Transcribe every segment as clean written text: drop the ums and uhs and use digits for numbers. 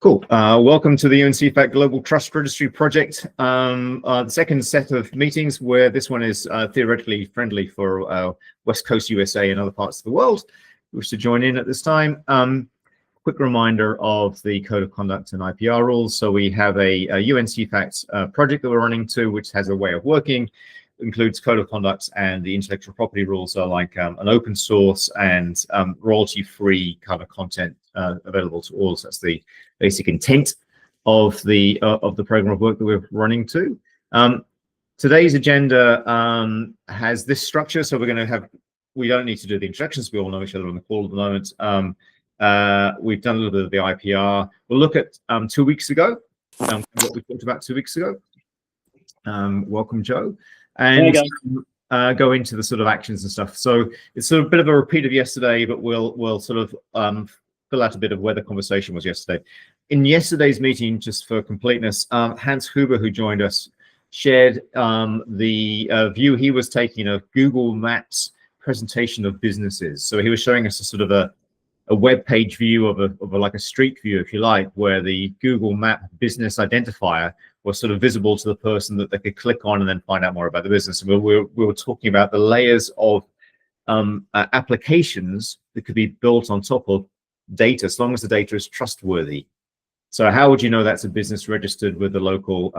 Cool. Welcome to the CEFACT Global Trust Registry project. The second set of meetings where this one is theoretically friendly for West Coast USA and other parts of the world who wish to join in at this time. Quick reminder of the Code of Conduct and IPR rules. So we have a CEFACT project that we're running to, which has a way of working, includes Code of Conduct, and the intellectual property rules are like an open source and royalty-free kind of content available to all. So that's the basic intent of the program of work that we're running to. Today's agenda has this structure, so we're going to have. We don't need to do the introductions. We all know each other on the call at the moment. We've done a little bit of the IPR. We'll look at 2 weeks ago, what we talked about 2 weeks ago. Welcome, Joe. And go into the sort of actions and stuff. So it's sort of a bit of a repeat of yesterday, but we'll sort of fill out a bit of where the conversation was yesterday. In yesterday's meeting, just for completeness, Hans Huber, who joined us, shared the view he was taking of Google Maps presentation of businesses. So he was showing us a sort of a web page view of like a street view, if you like, where the Google Map business identifier was sort of visible to the person that they could click on and then find out more about the business. And we were talking about the layers of applications that could be built on top of data, as long as the data is trustworthy. So how would you know that's a business registered with the local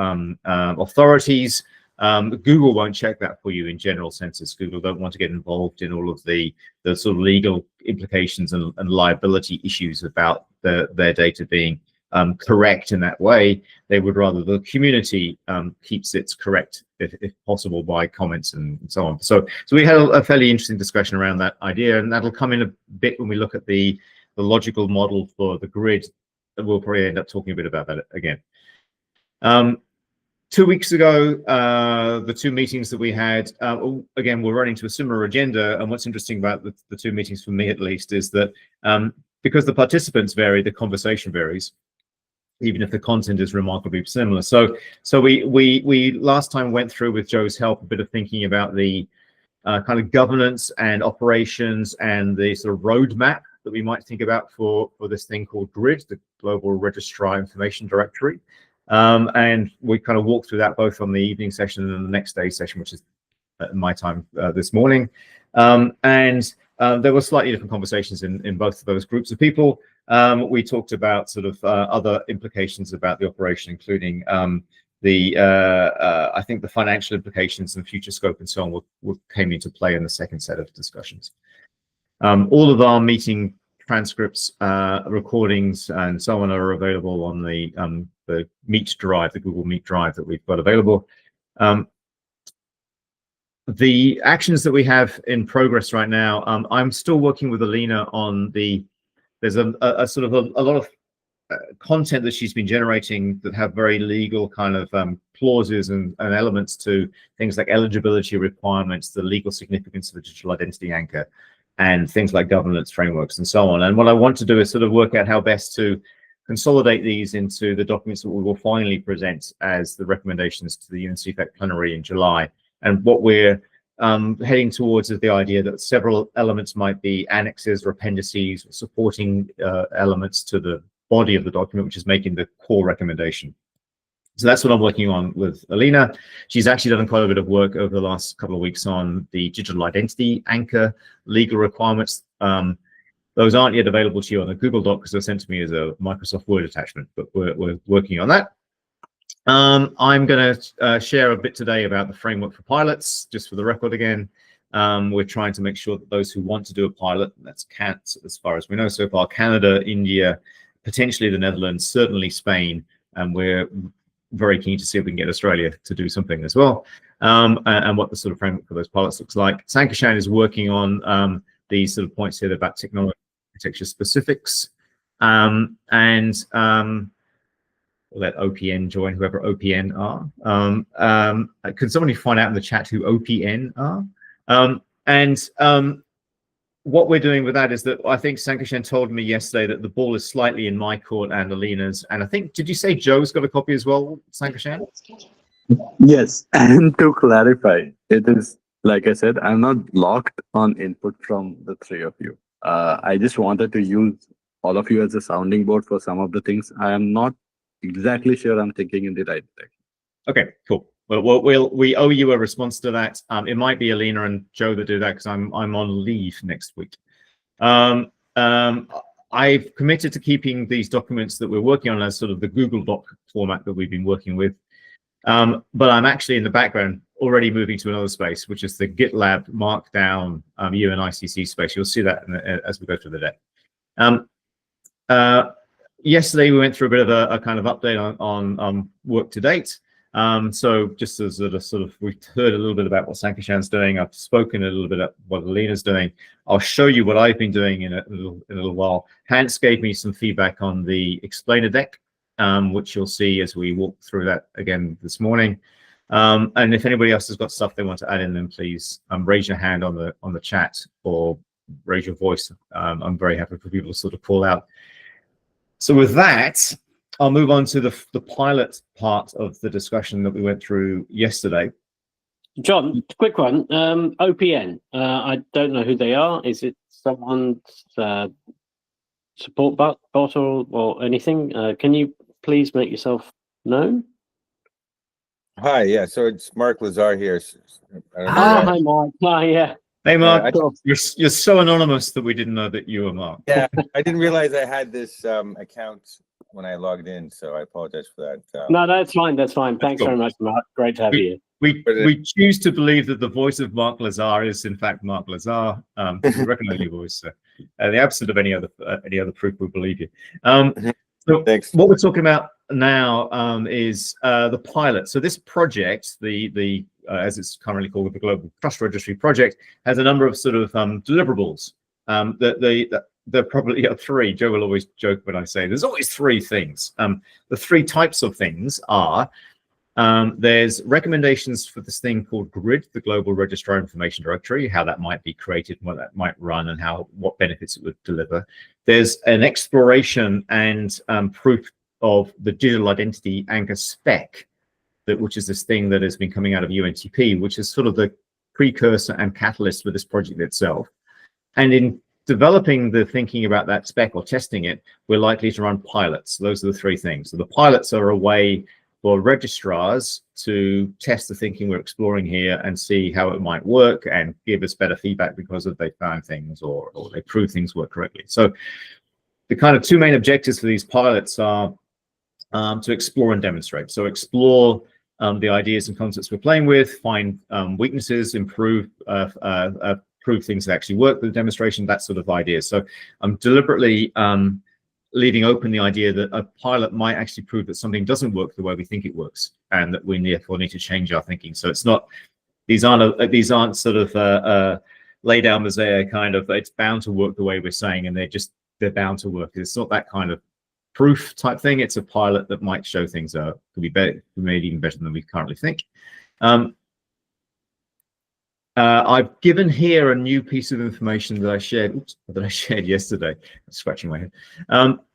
authorities? Google won't check that for you in general senses. Google don't want to get involved in all of the sort of legal implications and liability issues about their data being correct in that way. They would rather the community keeps it correct if possible by comments and so on. So we had a fairly interesting discussion around that idea, and that'll come in a bit when we look at the logical model for the grid. We'll probably end up talking a bit about that again. 2 weeks ago, the two meetings that we had, again, we're running to a similar agenda. And what's interesting about the two meetings, for me at least, is that because the participants vary, the conversation varies, even if the content is remarkably similar. So we last time went through, with Joe's help, a bit of thinking about the kind of governance and operations and the sort of roadmap that we might think about for this thing called GRID, the Global Registrar Information Directory. And we kind of walked through that both on the evening session and the next day's session, which is at my time this morning. And there were slightly different conversations in both of those groups of people. We talked about sort of other implications about the operation, including I think the financial implications and future scope and so on came into play in the second set of discussions. All of our meeting transcripts, recordings, and so on are available on the Meet drive, the Google Meet drive that we've got available. The actions that we have in progress right now, I'm still working with Alina on there's a sort of a lot of content that she's been generating that have very legal kind of clauses and elements to things like eligibility requirements, the legal significance of the digital identity anchor, and things like governance frameworks and so on. And what I want to do is sort of work out how best to consolidate these into the documents that we will finally present as the recommendations to the CEFACT plenary in July. And what we're heading towards is the idea that several elements might be annexes or appendices, or supporting elements to the body of the document, which is making the core recommendation. So that's what I'm working on with Alina. She's actually done quite a bit of work over the last couple of weeks on the digital identity anchor legal requirements. Those aren't yet available to you on a Google Doc because they're sent to me as a Microsoft Word attachment, but we're working on that. I'm going to share a bit today about the framework for pilots, just for the record again. We're trying to make sure that those who want to do a pilot, that's CAT as far as we know so far, Canada, India, potentially the Netherlands, certainly Spain, and we're very keen to see if we can get Australia to do something as well, and what the sort of framework for those pilots looks like. Sankashan is working on these sort of points here about technology architecture specifics, and we'll let OPN join, whoever OPN are. Could somebody find out in the chat who OPN are? What we're doing with that is that I think Sankashan told me yesterday that the ball is slightly in my court and Alina's. And I think, did you say Joe's got a copy as well, Sankashan? Yes, and to clarify, it is, like I said, I'm not locked on input from the three of you. I just wanted to use all of you as a sounding board for some of the things. I am not exactly sure I'm thinking in the right direction. Okay, cool. Well, we owe you a response to that. It might be Alina and Joe that do that because I'm on leave next week. I've committed to keeping these documents that we're working on as sort of the Google Doc format that we've been working with. But I'm actually in the background already moving to another space, which is the GitLab Markdown UNICC space. You'll see that as we go through the day. Yesterday, we went through a bit of a kind of update on work to date. So just as a sort of, we've heard a little bit about what Sankishan's doing. I've spoken a little bit about what Alina's doing. I'll show you what I've been doing in a little while. Hans gave me some feedback on the explainer deck, which you'll see as we walk through that again this morning. And if anybody else has got stuff they want to add in, then please raise your hand on the chat or raise your voice. I'm very happy for people to sort of call out. So with that, I'll move on to the pilot part of the discussion that we went through yesterday. John, quick one. OPN. I don't know who they are. Is it someone's support bot or anything? Can you please make yourself known? Hi, yeah. So it's Mark Lazar here. Hi, Mark. Hi, yeah. Hey, Mark. Cool. You're so anonymous that we didn't know that you were Mark. Yeah, I didn't realize I had this account when I logged in, so I apologize for that. No, that's fine. That's fine. Thanks very much, Mark. Great to have you. We choose to believe that the voice of Mark Lazar is in fact Mark Lazar. We recognize your voice. So, in the absence of any other proof, we believe you. So Thanks. what we're talking about now is the pilot. So this project, the as it's currently called, the Global Trust Registry project, has a number of sort of deliverables. There probably are three. Joe will always joke when I say there's always three things. The three types of things are there's recommendations for this thing called GRID, the Global Registrar Information Directory, how that might be created, what that might run, and what benefits it would deliver. There's an exploration and proof of the digital identity anchor spec, which is this thing that has been coming out of UNTP, which is sort of the precursor and catalyst for this project itself. And in developing the thinking about that spec or testing it, we're likely to run pilots. Those are the three things. So the pilots are a way for registrars to test the thinking we're exploring here and see how it might work and give us better feedback because of they found things or they prove things work correctly. So the kind of two main objectives for these pilots are to explore and demonstrate. So explore the ideas and concepts we're playing with, find weaknesses, improve things that actually work with the demonstration, that sort of idea. So I'm deliberately leaving open the idea that a pilot might actually prove that something doesn't work the way we think it works, and that we therefore need to change our thinking. So it's not, these aren't sort of lay down mosaic kind of, it's bound to work the way we're saying, and they're bound to work. It's not that kind of proof type thing. It's a pilot that might show things could be better, made even better than we currently think. I've given here a new piece of information that I shared yesterday. I'm scratching my head.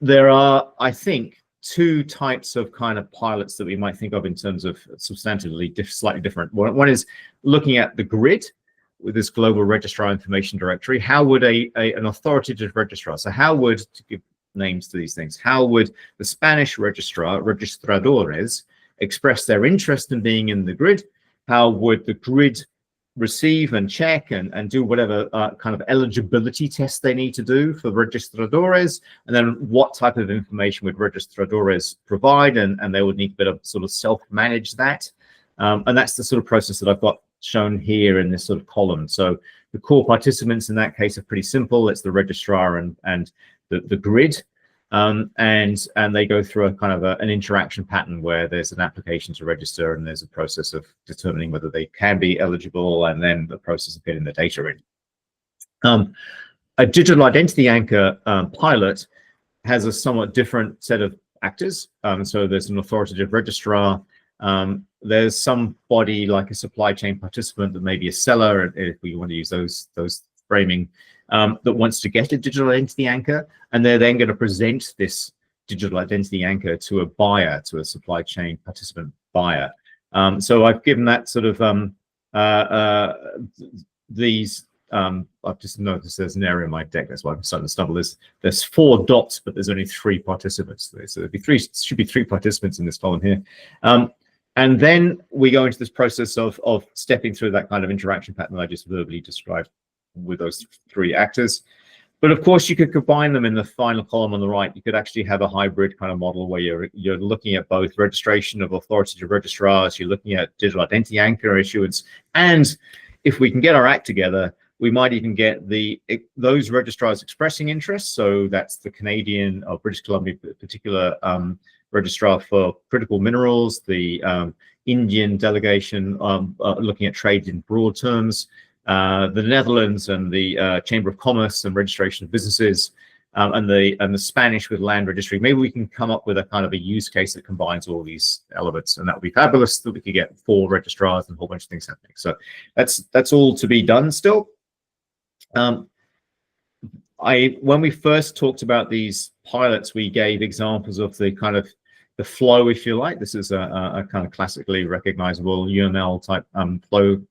There are, I think, two types of kind of pilots that we might think of in terms of substantively slightly different. One is looking at the GRID with this Global Registrar Information Directory. How would an authoritative registrar, so how would, to give names to these things, how would the Spanish registrar, registradores, express their interest in being in the GRID? How would the GRID receive and check and do whatever kind of eligibility tests they need to do for registradores, and then what type of information would registradores provide, and they would need to be able to sort of self-manage that. And that's the sort of process that I've got shown here in this sort of column. So the core participants in that case are pretty simple. It's the registrar and the GRID. And they go through a kind of an interaction pattern where there's an application to register and there's a process of determining whether they can be eligible, and then the process of getting the data in. A digital identity anchor pilot has a somewhat different set of actors. So there's an authoritative registrar. There's somebody like a supply chain participant that may be a seller, if we want to use those framing, that wants to get a digital identity anchor, and they're then going to present this digital identity anchor to a buyer, to a supply chain participant buyer. So I've given that sort of these I've just noticed there's an error in my deck. That's why I'm starting to stumble. There's 4 dots, but there's only 3 participants. So should be three participants in this column here. And then we go into this process of stepping through that kind of interaction pattern that I just verbally described with those 3 actors. But of course, you could combine them in the final column on the right. You could actually have a hybrid kind of model where you're looking at both registration of authority to registrars, you're looking at digital identity anchor issuance, and if we can get our act together, we might even get those registrars expressing interest. So that's the Canadian or British Columbia particular registrar for critical minerals, the Indian delegation looking at trade in broad terms, the Netherlands and the Chamber of Commerce and registration of businesses, and the Spanish with land registry. Maybe we can come up with a kind of a use case that combines all these elements, and that would be fabulous. That we could get 4 registrars and a whole bunch of things happening. So that's all to be done still. When we first talked about these pilots, we gave examples of the kind of the flow, if you like. This is a kind of classically recognizable UML type flow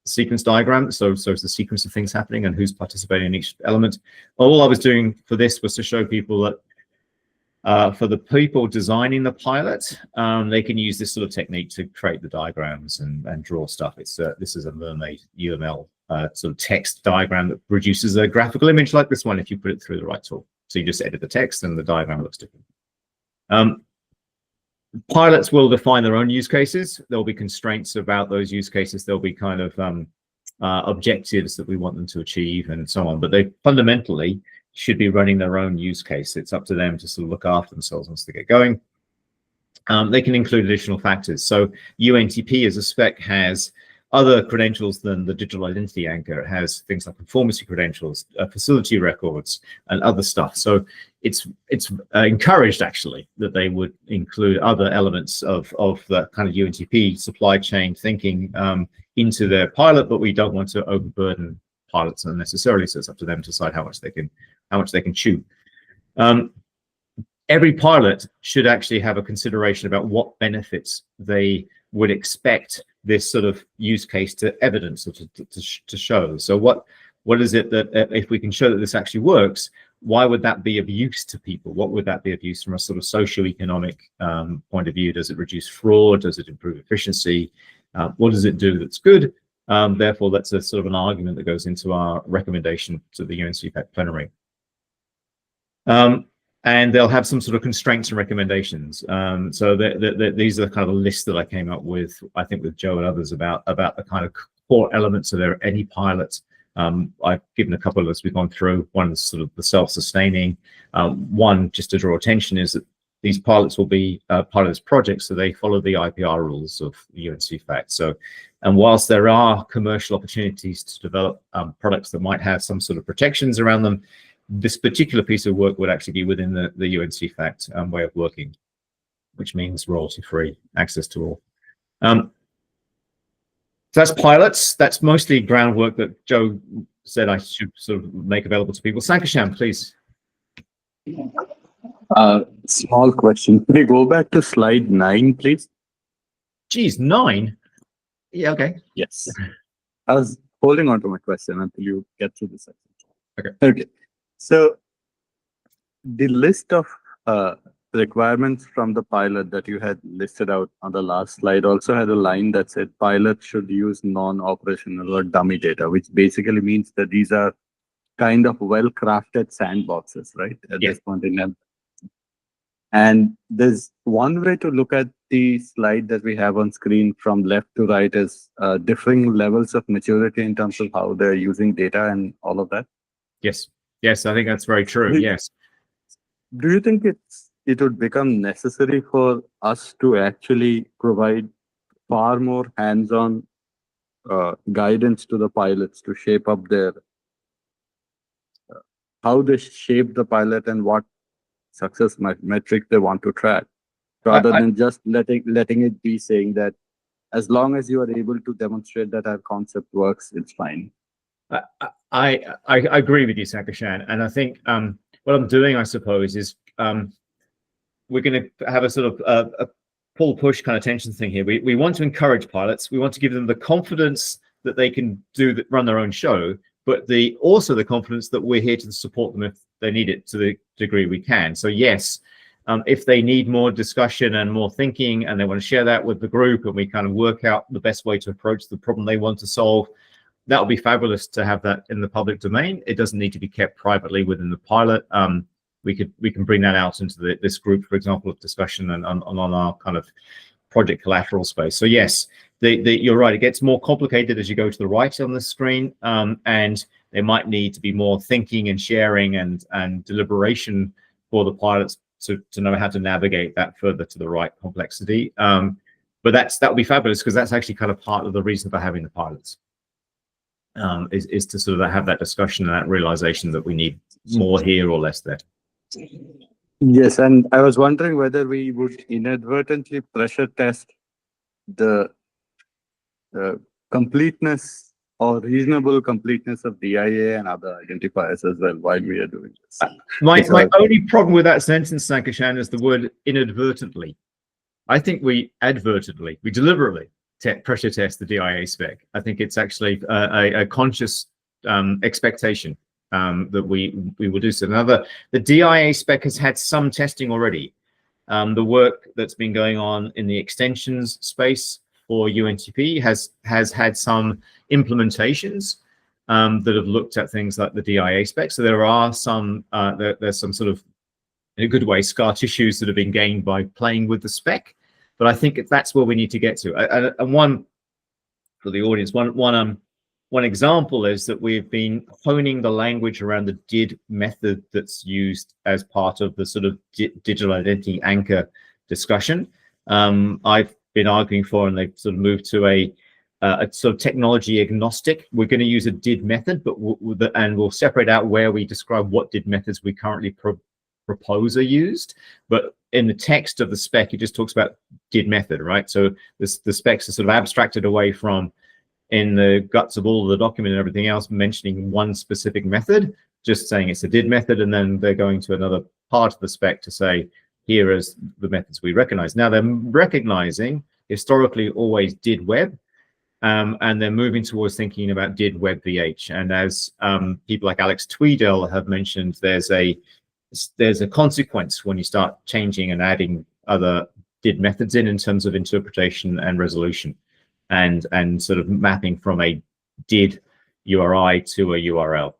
sequence diagram. So it's the sequence of things happening and who's participating in each element. All I was doing for this was to show people that for the people designing the pilot, they can use this sort of technique to create the diagrams and draw stuff. This is a Mermaid UML sort of text diagram that produces a graphical image like this one if you put it through the right tool. So you just edit the text and the diagram looks different. Pilots will define their own use cases. There'll be constraints about those use cases. There'll be kind of objectives that we want them to achieve and so on. But they fundamentally should be running their own use case. It's up to them to sort of look after themselves once they get going. They can include additional factors. So UNTP as a spec has other credentials than the digital identity anchor. It has things like conformity credentials, facility records, and other stuff. So it's encouraged actually that they would include other elements of the kind of UNTP supply chain thinking into their pilot, but we don't want to overburden pilots unnecessarily. So it's up to them to decide how much they can chew. Every pilot should actually have a consideration about what benefits they would expect this sort of use case to evidence or to show. So what is it that if we can show that this actually works, why would that be of use to people? What would that be of use from a sort of socioeconomic point of view? Does it reduce fraud? Does it improve efficiency? What does it do that's good? Therefore, that's a sort of an argument that goes into our recommendation to the UNCFACT plenary. And they'll have some sort of constraints and recommendations. So these are kind of a list that I came up with, I think, with Joe and others about the kind of core elements of any pilot. I've given a couple as we've gone through. One is sort of the self-sustaining. One, just to draw attention, is that these pilots will be part of this project, so they follow the IPR rules of the UNCFACT. So, and whilst there are commercial opportunities to develop products that might have some sort of protections around them, this particular piece of work would actually be within the UNCFACT way of working, which means royalty-free access to all. So that's pilots. That's mostly groundwork that Joe said I should sort of make available to people. Sankasham, please. Small question. Could you go back to slide 9, please? Geez, 9? Yeah, okay. Yes. I was holding on to my question until you get to the section. Okay. So the list of requirements from the pilot that you had listed out on the last slide also had a line that said pilot should use non-operational or dummy data, which basically means that these are kind of well-crafted sandboxes, right? At this point in time. And there's one way to look at the slide that we have on screen from left to right is differing levels of maturity in terms of how they're using data and all of that. Yes. Yes, I think that's very true. Yes. Do you think it would become necessary for us to actually provide far more hands-on guidance to the pilots to shape up their how they shape the pilot and what success metric they want to track, rather than just letting it be saying that as long as you are able to demonstrate that our concept works, it's fine. I agree with you, Sankashan, and I think what I'm doing, I suppose, is we're going to have a sort of a pull-push kind of tension thing here. We want to encourage pilots. We want to give them the confidence that they can run their own show, but also the confidence that we're here to support them if they need it to the degree we can. So yes, if they need more discussion and more thinking and they want to share that with the group and we kind of work out the best way to approach the problem they want to solve, that would be fabulous to have that in the public domain. It doesn't need to be kept privately within the pilot. We can bring that out into this group, for example, of discussion and on our kind of project collateral space. So yes, you're right. It gets more complicated as you go to the right on the screen, and there might need to be more thinking and sharing and deliberation for the pilots to know how to navigate that further to the right complexity. But that would be fabulous, because that's actually kind of part of the reason for having the pilots, is to sort of have that discussion and that realization that we need more here or less there. Yes, and I was wondering whether we would inadvertently pressure test the completeness or reasonable completeness of DIA and other identifiers as well while we are doing this. My only problem with that sentence, Sankashan, is the word inadvertently. I think we deliberately pressure test the DIA spec. I think it's actually a conscious expectation that we will do so. Now, the DIA spec has had some testing already. The work that's been going on in the extensions space for UNTP has had some implementations that have looked at things like the DIA spec. So there are some, there's some sort of, in a good way, scar tissues that have been gained by playing with the spec. But I think that's where we need to get to. And one, for the audience, one example is that we've been honing the language around the DID method that's used as part of the sort of digital identity anchor discussion. I've been arguing for, and they've sort of moved to a sort of technology agnostic. We're going to use a DID method, but we'll separate out where we describe what DID methods we currently propose are used. But in the text of the spec, it just talks about DID method, right? So the specs are sort of abstracted away from, in the guts of all of the document and everything else, mentioning one specific method, just saying it's a DID method, and then they're going to another part of the spec to say, here is the methods we recognize. Now they're recognizing historically always DID web, and they're moving towards thinking about DID web VH. And as people like Alex Tweedale have mentioned, there's a consequence when you start changing and adding other DID methods in terms of interpretation and resolution, and sort of mapping from a DID URI to a URL.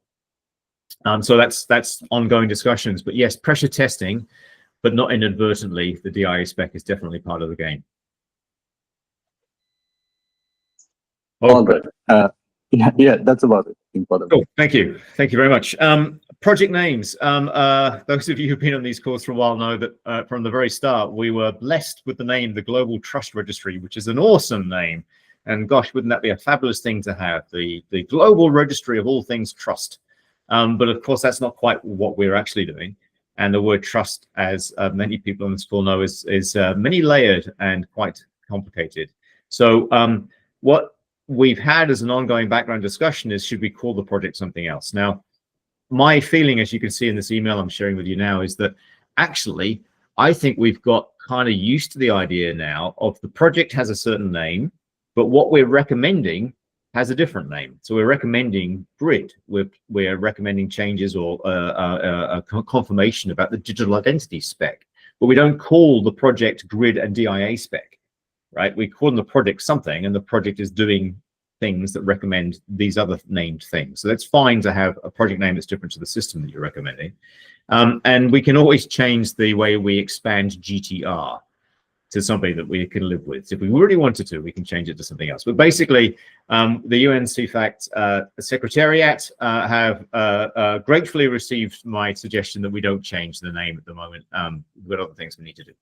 So that's ongoing discussions. But yes, pressure testing, but not inadvertently. The DIA spec is definitely part of the game. All right. Yeah, that's about it. Cool. Thank you very much. Project names. Those of you who've been on these calls for a while know that from the very start we were blessed with the name the Global Trust Registry, which is an awesome name. And gosh, wouldn't that be a fabulous thing to have, the global registry of all things trust? But of course, that's not quite what we're actually doing. And the word trust, as many people on this call know, is many layered and quite complicated. So what we've had as an ongoing background discussion is, should we call the project something else? Now, my feeling, as you can see in this email I'm sharing with you now, is that actually, I think we've got kind of used to the idea now of the project has a certain name, but what we're recommending has a different name. So we're recommending grid. We're recommending changes or a confirmation about the digital identity spec, but we don't call the project grid and DIA spec, right? We call the project something, and the project is doing things that recommend these other named things. So that's fine to have a project name that's different to the system that you're recommending. And we can always change the way we expand GTR to something that we can live with. If we really wanted to, we can change it to something else. But basically, the UN CEFACT Secretariat have gratefully received my suggestion that we don't change the name at the moment. We've got other things we need to do.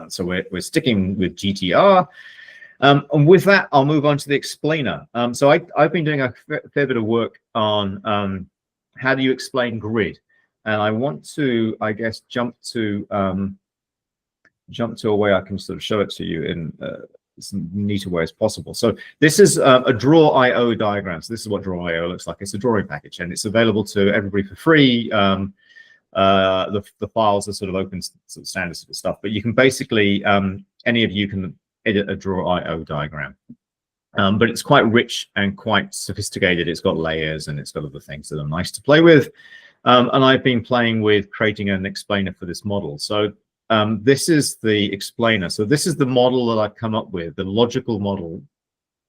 So we're sticking with GTR. And with that, I'll move on to the explainer. So I've been doing a fair bit of work on how do you explain grid. And I want to, I guess, jump to a way I can sort of show it to you in as neat a way as possible. So this is a draw.io diagram. So this is what draw.io looks like. It's a drawing package, and it's available to everybody for free. The files are sort of open, sort of standard sort of stuff, but you can basically, any of you can edit a draw.io diagram. But it's quite rich and quite sophisticated. It's got layers and it's got other things that are nice to play with. And I've been playing with creating an explainer for this model. So this is the explainer. So this is the model that I've come up with, the logical model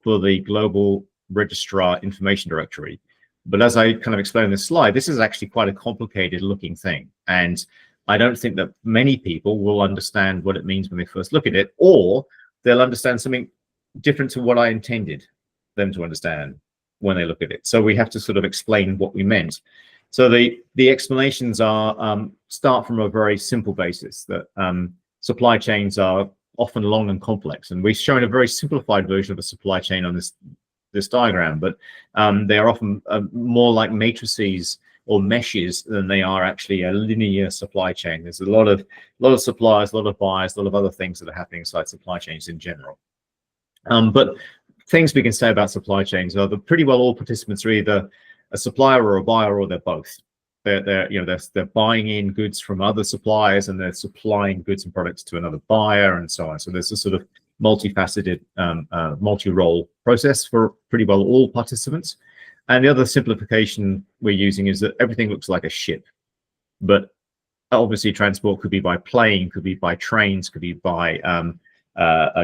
for the global registrar information directory. But as I kind of explained in this slide, this is actually quite a complicated looking thing. And I don't think that many people will understand what it means when they first look at it, or they'll understand something different to what I intended them to understand when they look at it. So we have to sort of explain what we meant. So the explanations are start from a very simple basis that supply chains are often long and complex, and we've shown a very simplified version of a supply chain on this diagram, but they are often more like matrices or meshes than they are actually a linear supply chain. There's a lot of suppliers, a lot of buyers, a lot of other things that are happening inside supply chains in general. But things we can say about supply chains are that pretty well all participants are either a supplier or a buyer, or they're both. They're buying in goods from other suppliers and they're supplying goods and products to another buyer and so on. So there's a sort of multifaceted, multi-role process for pretty well all participants. And the other simplification we're using is that everything looks like a ship, but obviously transport could be by plane, could be by trains, could be by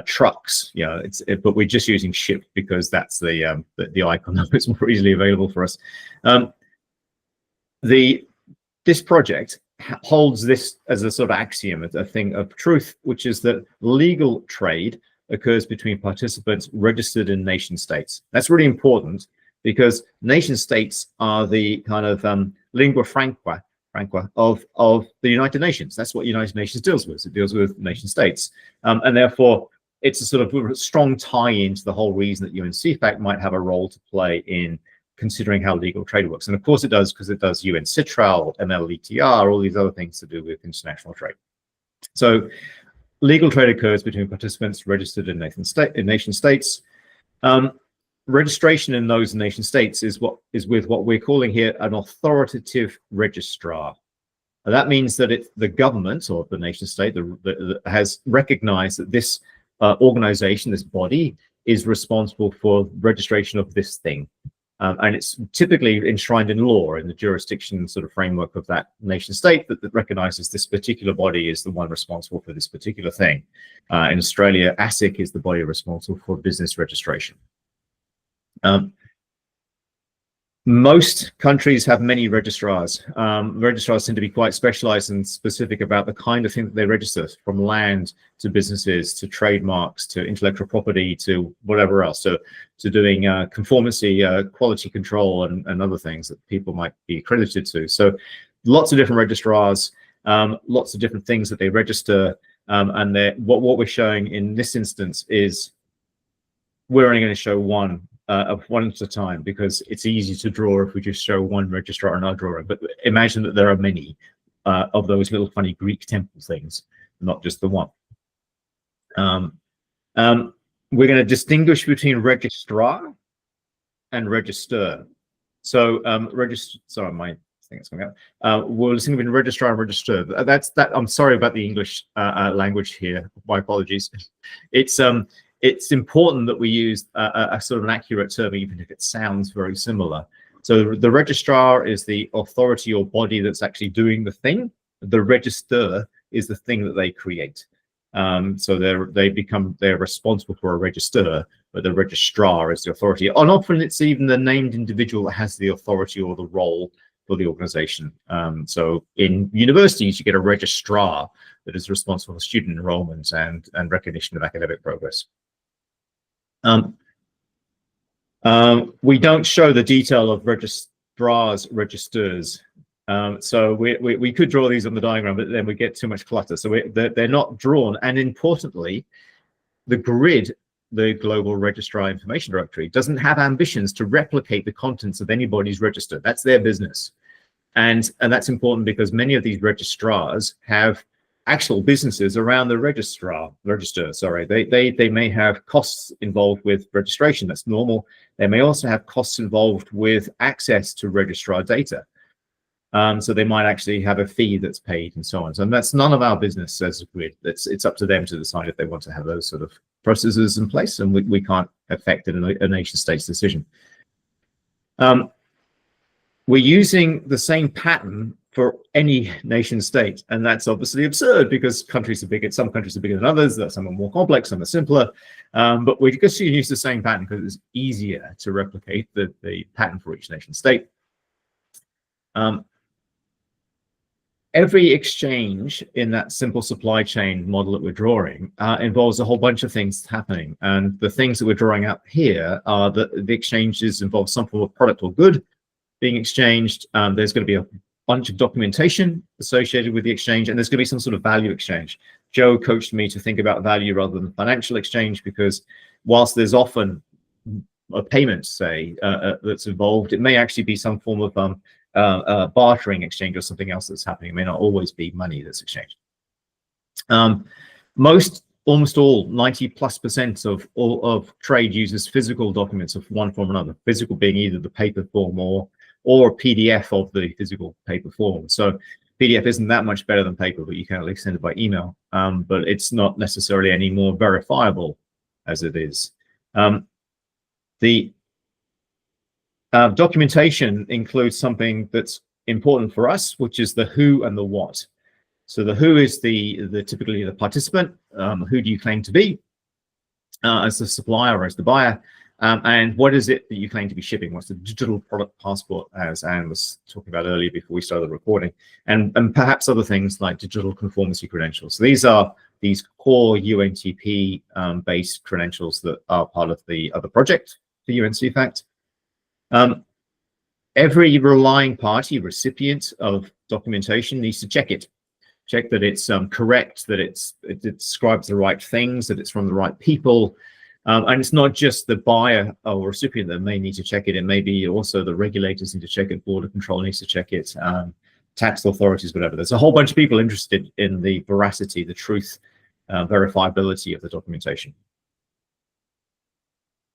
trucks. But we're just using ship because that's the icon that's more easily available for us. This project holds this as a sort of axiom, a thing of truth, which is that legal trade occurs between participants registered in nation states. That's really important because nation states are the kind of lingua franca of the United Nations. That's what United Nations deals with. It deals with nation states. And therefore, it's a sort of strong tie-in to the whole reason that UN CEFACT might have a role to play in considering how legal trade works. And of course it does, because it does UN CITRAL, MLETR, all these other things to do with international trade. So legal trade occurs between participants registered in nation states. Registration in those nation states is with what we're calling here an authoritative registrar. And that means that the government or the nation state has recognized that this organization, this body, is responsible for registration of this thing. And it's typically enshrined in law, in the jurisdiction sort of framework of that nation state that recognizes this particular body is the one responsible for this particular thing. In Australia, ASIC is the body responsible for business registration. Most countries have many registrars. Registrars tend to be quite specialized and specific about the kind of thing that they register, from land to businesses to trademarks to intellectual property to whatever else, to doing conformity, quality control, and other things that people might be accredited to. So lots of different registrars, lots of different things that they register. And what we're showing in this instance is we're only going to show one at a time, because it's easy to draw if we just show one registrar in our drawing. But imagine that there are many of those little funny Greek temple things, not just the one. We're going to distinguish between registrar and register. So sorry, my thing is coming up. We'll distinguish between registrar and register. That's that. I'm sorry about the English language here. My apologies. It's important that we use a sort of an accurate term, even if it sounds very similar. So the registrar is the authority or body that's actually doing the thing. The register is the thing that they create. So they're responsible for a register, but the registrar is the authority. And often it's even the named individual that has the authority or the role for the organization. So in universities, you get a registrar that is responsible for student enrollment and recognition of academic progress. We don't show the detail of registrars, registers. So we could draw these on the diagram, but then we get too much clutter. So they're not drawn. And importantly, the grid, the Global Registrar Information Directory, doesn't have ambitions to replicate the contents of anybody's register. That's their business. And that's important because many of these registrars have actual businesses around the register. Sorry, they may have costs involved with registration. That's normal. They may also have costs involved with access to registrar data. So they might actually have a fee that's paid and so on. So that's none of our business as a grid. It's up to them to decide if they want to have those sort of processes in place, and we can't affect a nation state's decision. We're using the same pattern for any nation state, and that's obviously absurd because countries are bigger. Some countries are bigger than others. Some are more complex, some are simpler. But we just use the same pattern because it's easier to replicate the pattern for each nation state. Every exchange in that simple supply chain model that we're drawing involves a whole bunch of things happening. And the things that we're drawing up here are that the exchanges involve some form of product or good being exchanged. There's going to be a bunch of documentation associated with the exchange, and there's going to be some sort of value exchange. Joe coached me to think about value rather than financial exchange, because whilst there's often a payment, say, that's involved, it may actually be some form of bartering exchange or something else that's happening. It may not always be money that's exchanged. Almost all, 90+% of all of trade uses physical documents of one form or another. Physical being either the paper form or a PDF of the physical paper form. So PDF isn't that much better than paper, but you can at least send it by email. But it's not necessarily any more verifiable as it is. The documentation includes something that's important for us, which is the who and the what. So the who is typically the participant. Who do you claim to be as the supplier or as the buyer? And what is it that you claim to be shipping? What's the digital product passport, as Anne was talking about earlier before we started the recording, and perhaps other things like digital conformity credentials. So these are these core UNTP based credentials that are part of the other project for CEFACT. Every relying party, recipient of documentation, needs to check it. Check that it's correct, that it describes the right things, that it's from the right people. And it's not just the buyer or recipient that may need to check it. It may be also the regulators need to check it, border control needs to check it, tax authorities, whatever. There's a whole bunch of people interested in the veracity, the truth, verifiability of the documentation.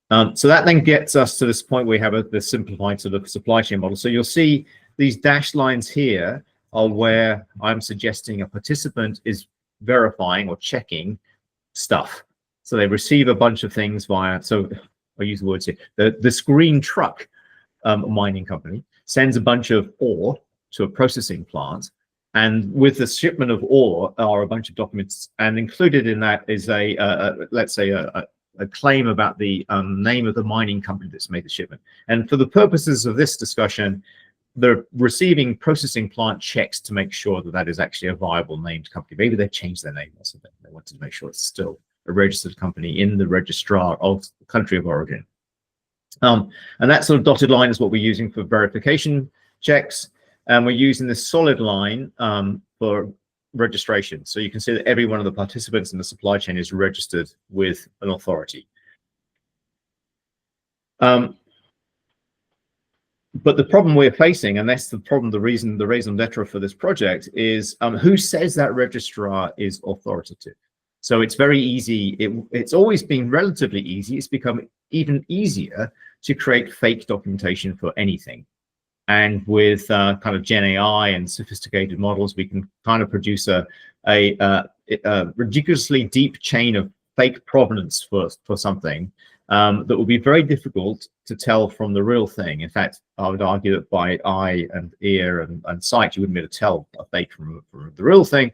So that then gets us to this point where we have the simplified sort of supply chain model. So you'll see these dashed lines here are where I'm suggesting a participant is verifying or checking stuff. So they receive a bunch of things via, so I use the words here, the screen truck mining company sends a bunch of ore to a processing plant. And with the shipment of ore are a bunch of documents, and included in that is let's say a claim about the name of the mining company that's made the shipment. And for the purposes of this discussion, the receiving processing plant checks to make sure that that is actually a viable named company. Maybe they changed their name or something. They wanted to make sure it's still a registered company in the registrar of the country of origin. And that sort of dotted line is what we're using for verification checks. And we're using this solid line for registration. So you can see that every one of the participants in the supply chain is registered with an authority. But the problem we're facing, and that's the problem, the raison d'etre for this project, is who says that registrar is authoritative? So it's very easy. It's always been relatively easy. It's become even easier to create fake documentation for anything. And with kind of Gen AI and sophisticated models, we can kind of produce a ridiculously deep chain of fake provenance for something that will be very difficult to tell from the real thing. In fact, I would argue that by eye and ear and sight, you wouldn't be able to tell a fake from the real thing.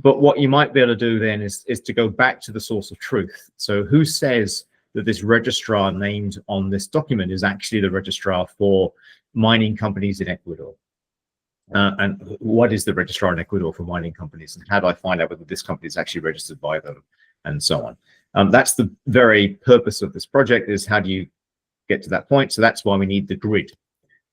But what you might be able to do then is to go back to the source of truth. So who says that this registrar named on this document is actually the registrar for mining companies in Ecuador? And what is the registrar in Ecuador for mining companies? And how do I find out whether this company is actually registered by them, and so on? That's the very purpose of this project, is how do you get to that point? So that's why we need the GRID,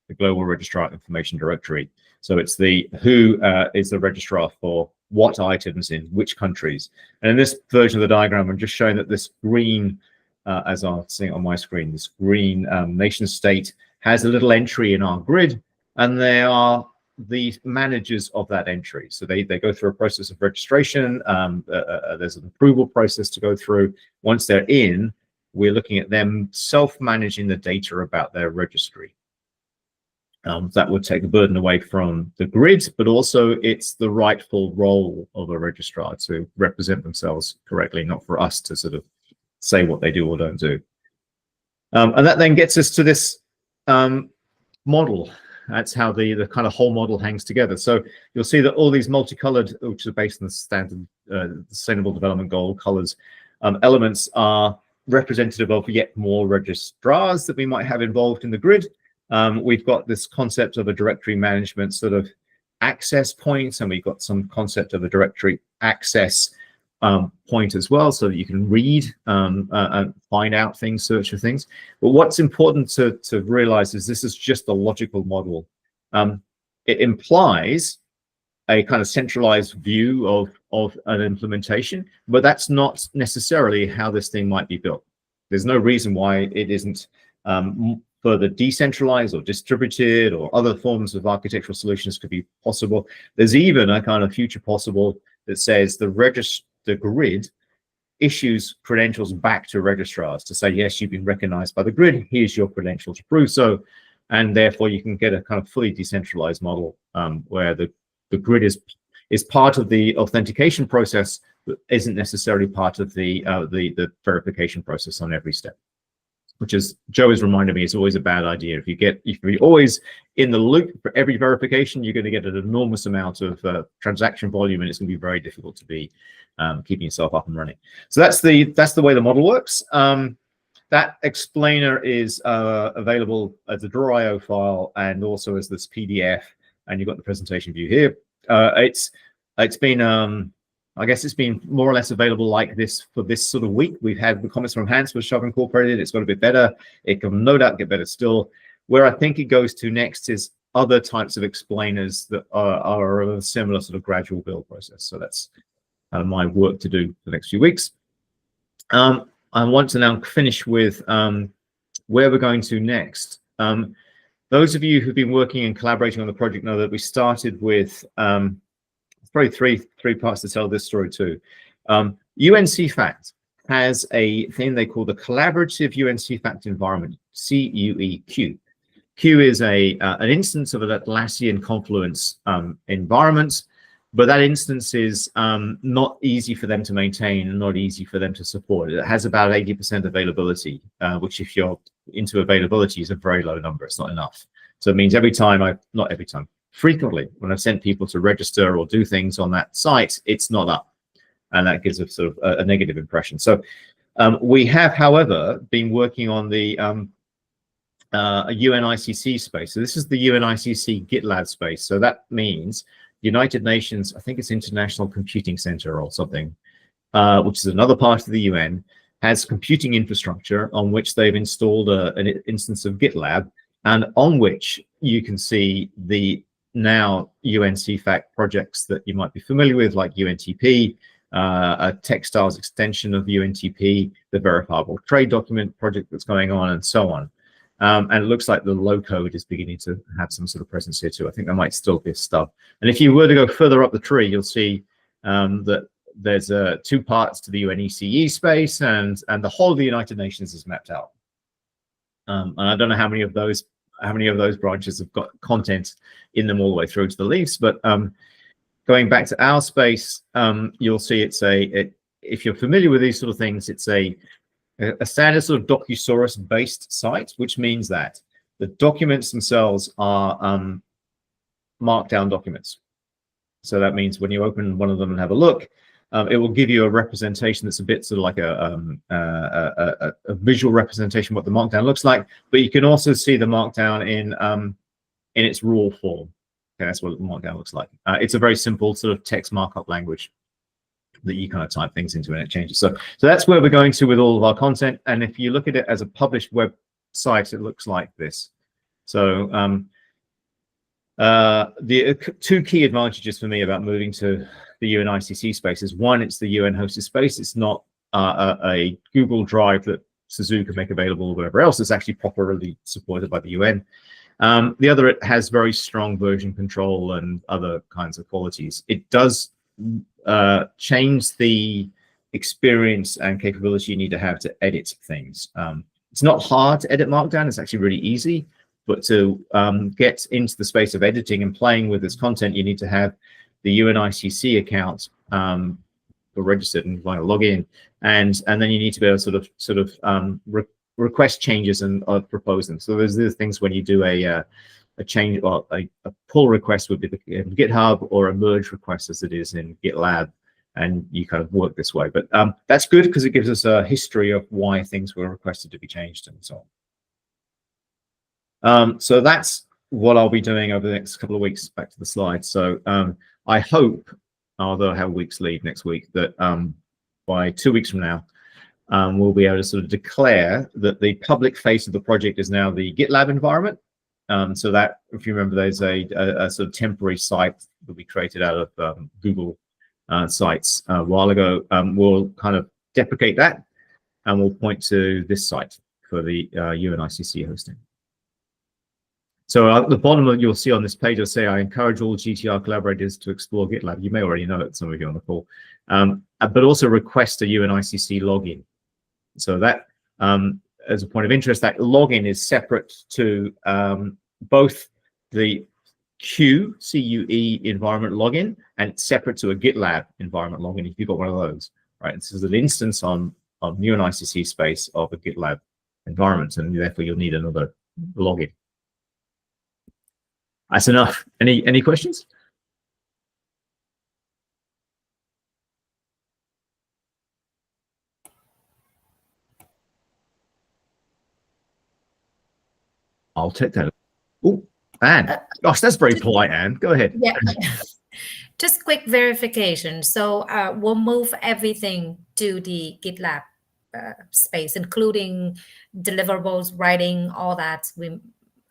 the Global Registrar Information Directory. So it's the who is the registrar for what items in which countries. And in this version of the diagram, I'm just showing that this green, as I'm seeing on my screen, this green nation state has a little entry in our grid, and they are the managers of that entry. So they go through a process of registration. There's an approval process to go through. Once they're in, we're looking at them self-managing the data about their registry. That would take the burden away from the grid, but also it's the rightful role of a registrar to represent themselves correctly, not for us to sort of say what they do or don't do. And that then gets us to this model. That's how the kind of whole model hangs together. So you'll see that all these multicolored, which are based on the standard Sustainable Development Goal colors, elements are representative of yet more registrars that we might have involved in the grid. We've got this concept of a directory management sort of access point, and we've got some concept of a directory access point as well, so that you can read and find out things, search for things. But what's important to realize is this is just a logical model. It implies a kind of centralized view of an implementation, but that's not necessarily how this thing might be built. There's no reason why it isn't further decentralized or distributed, or other forms of architectural solutions could be possible. There's even a kind of future possible that says the grid issues credentials back to registrars to say, yes, you've been recognized by the grid, here's your credential to prove so. And therefore you can get a kind of fully decentralized model where the grid is part of the authentication process, but isn't necessarily part of the verification process on every step. Which, is Joe has reminded me, is always a bad idea. If you're always in the loop for every verification, you're going to get an enormous amount of transaction volume, and it's going to be very difficult to be keeping yourself up and running. So that's the way the model works. That explainer is available as a draw.io file and also as this PDF, and you've got the presentation view here. It's been I guess it's been more or less available like this for this sort of week. We've had the comments from Hans, which I've incorporated. It's got a bit better. It can no doubt get better still. Where I think it goes to next is other types of explainers that are a similar sort of gradual build process. So that's my work to do for the next few weeks. I want to now finish with where we're going to next. Those of you who've been working and collaborating on the project know that we started with probably three parts to tell this story too. CEFACT has a thing they call the Collaborative CEFACT Environment, CUEQ. Q is an instance of an Atlassian Confluence environment, but that instance is not easy for them to maintain and not easy for them to support. It has about 80% availability, which if you're into availability is a very low number. It's not enough. So it means frequently, when I've sent people to register or do things on that site, it's not up. And that gives a sort of a negative impression. So we have, however, been working on the UNICC space. So this is the UNICC GitLab space. So that means United Nations, I think it's International Computing Center or something, which is another part of the UN, has computing infrastructure on which they've installed an instance of GitLab, and on which you can see the now CEFACT projects that you might be familiar with, like UNTP, a textiles extension of UNTP, the verifiable trade document project that's going on, and so on. And it looks like the low code is beginning to have some sort of presence here too. I think there might still be a stub. And if you were to go further up the tree, you'll see that there's two parts to the UNECE space, and the whole of the United Nations is mapped out. And I don't know how many of those branches have got content in them all the way through to the leaves, but going back to our space, you'll see if you're familiar with these sort of things, it's a standard sort of Docusaurus-based site, which means that the documents themselves are markdown documents. So that means when you open one of them and have a look, it will give you a representation that's a bit sort of like a visual representation of what the markdown looks like, but you can also see the markdown in its raw form. Okay, that's what the markdown looks like. It's a very simple sort of text markup language that you kind of type things into and it changes. So that's where we're going to with all of our content. And if you look at it as a published website, it looks like this. So the two key advantages for me about moving to the UNICC space is, one, it's the UN hosted space. It's not a Google Drive that Suzu can make available or whatever else. It's actually properly supported by the UN. The other, it has very strong version control and other kinds of qualities. It does change the experience and capability you need to have to edit things. It's not hard to edit Markdown. It's actually really easy. But to get into the space of editing and playing with this content, you need to have the UNICC account registered and want to log in, and then you need to be able to sort of request changes and propose them. So there's the things when you do a change, or a pull request would be in GitHub, or a merge request as it is in GitLab, and you kind of work this way. But that's good because it gives us a history of why things were requested to be changed and so on. So that's what I'll be doing over the next couple of weeks. Back to the slides. So I hope, although I have a week's leave next week, that by 2 weeks from now, we'll be able to sort of declare that the public face of the project is now the GitLab environment. So that, if you remember, there's a sort of temporary site that we created out of Google sites a while ago. We'll kind of deprecate that, and we'll point to this site for the UNICC hosting. So at the bottom, you'll see on this page, I'll say, I encourage all GTR collaborators to explore GitLab. You may already know it, some of you on the call, but also request a UNICC login. So that, as a point of interest, that login is separate to both the CUE environment login, and it's separate to a GitLab environment login if you've got one of those, right? This is an instance on UNICC space of a GitLab environment, and therefore you'll need another login. That's enough. Any questions? I'll take that. Oh, Anne. Gosh, that's very polite, Anne. Go ahead. Yeah. Just quick verification. So we'll move everything to the GitLab space, including deliverables, writing, all that.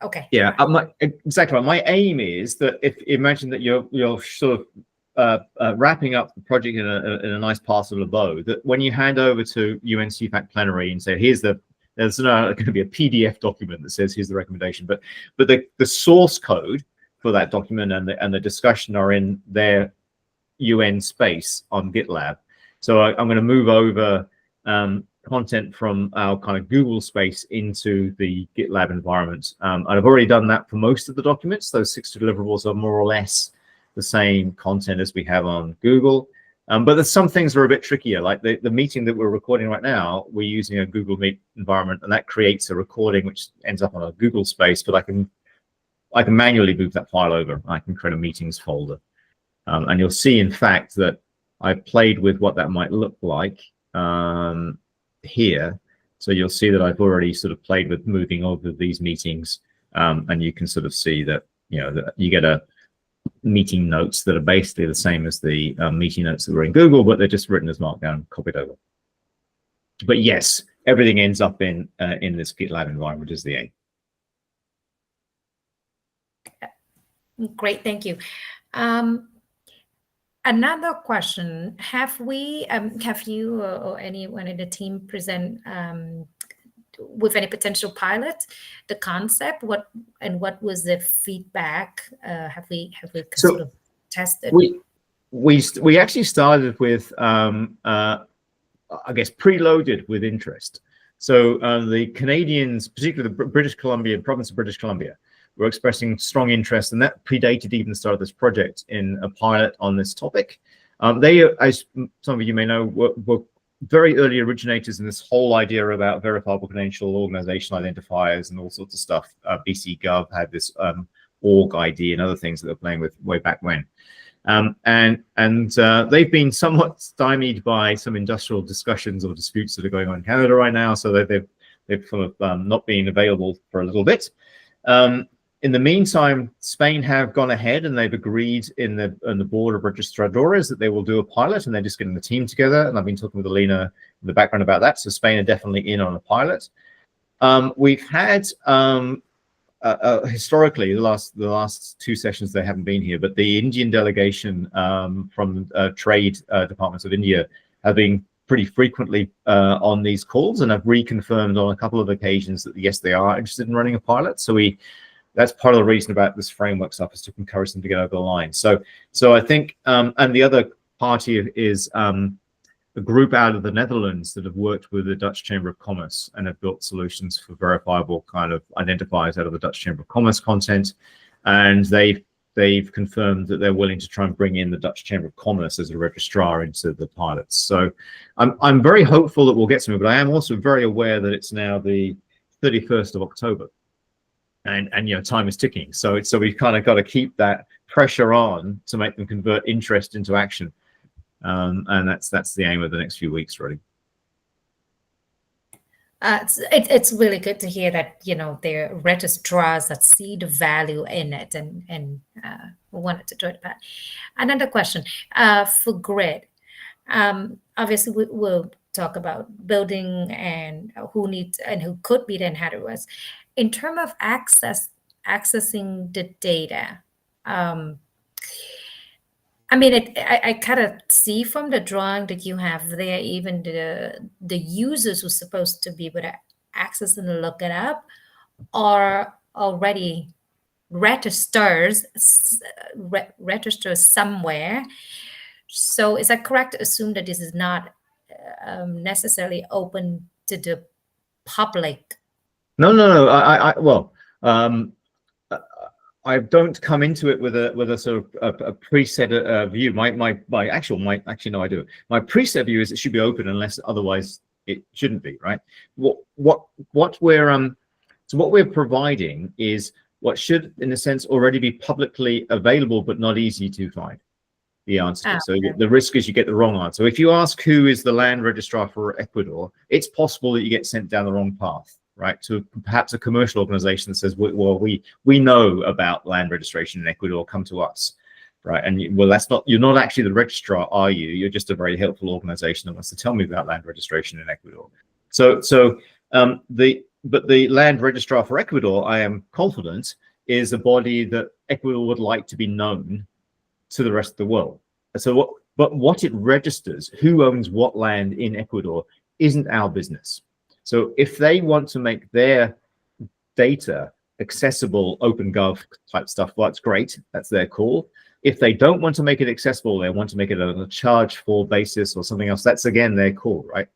Okay. Yeah, exactly. My aim is that if imagine that you're sort of wrapping up the project in a nice parcel of bow, that when you hand over to CEFACT plenary and say, there's going to be a PDF document that says here's the recommendation, but the source code for that document and the discussion are in their UN space on GitLab. So I'm going to move over content from our kind of Google space into the GitLab environment. And I've already done that for most of the documents. Those 6 deliverables are more or less the same content as we have on Google. But there's some things that are a bit trickier, like the meeting that we're recording right now, we're using a Google Meet environment, and that creates a recording which ends up on a Google space, but I can manually move that file over. I can create a meetings folder. And you'll see, in fact, that I played with what that might look like here. So you'll see that I've already sort of played with moving over these meetings, and you can sort of see that, that you get a meeting notes that are basically the same as the meeting notes that were in Google, but they're just written as Markdown, copied over. But yes, everything ends up in this GitLab environment is the aim. Great, thank you. Another question: have you or anyone in the team present with any potential pilot the concept? What was the feedback? Have we sort of tested? We actually started with I guess preloaded with interest. So the Canadians, particularly the British Columbia, province of British Columbia, were expressing strong interest, and that predated even the start of this project in a pilot on this topic. They, as some of you may know, were very early originators in this whole idea about verifiable credential, organizational identifiers, and all sorts of stuff. BC Gov had this org ID and other things that they're playing with way back when. And they've been somewhat stymied by some industrial discussions or disputes that are going on in Canada right now, so that they've sort of not been available for a little bit. In the meantime, Spain have gone ahead and they've agreed in the board of registradores that they will do a pilot, and they're just getting the team together. And I've been talking with Alina in the background about that. So Spain are definitely in on a pilot. We've had historically the last 2 sessions they haven't been here, but the Indian delegation from trade departments of India have been pretty frequently on these calls, and have reconfirmed on a couple of occasions that yes, they are interested in running a pilot. So that's part of the reason about this framework stuff, is to encourage them to get over the line. So I think, and the other party is a group out of the Netherlands that have worked with the Dutch Chamber of Commerce and have built solutions for verifiable kind of identifiers out of the Dutch Chamber of Commerce content. And they've confirmed that they're willing to try and bring in the Dutch Chamber of Commerce as a registrar into the pilots. So I'm very hopeful that we'll get something, but I am also very aware that it's now the 31st of October. And you know, time is ticking. So we've kind of got to keep that pressure on to make them convert interest into action. And that's the aim of the next few weeks, really. It's really good to hear that, you know, there are registrars that see the value in it and wanted to do it. But another question for GRID. Obviously, we'll talk about building and who needs and who could be the inheritors. In terms of accessing the data, I mean, I kind of see from the drawing that you have there, even the users who's supposed to be able to access and look it up are already registers somewhere. So is that correct to assume that this is not necessarily open to the public? No. I don't come into it with a sort of a preset view. My do. My preset view is it should be open unless otherwise it shouldn't be, right? What we're providing is what should, in a sense, already be publicly available but not easy to find the answer. So the risk is you get the wrong answer. If you ask who is the land registrar for Ecuador, it's possible that you get sent down the wrong path, right? To perhaps a commercial organization that says, well, we know about land registration in Ecuador, come to us, right? And you're not actually the registrar, are you? You're just a very helpful organization that wants to tell me about land registration in Ecuador. But the land registrar for Ecuador, I am confident, is a body that Ecuador would like to be known to the rest of the world. So what it registers, who owns what land in Ecuador, isn't our business. So if they want to make their data accessible, OpenGov type stuff, well, that's great. That's their call. If they don't want to make it accessible, they want to make it on a charge for basis or something else, that's again their call, right?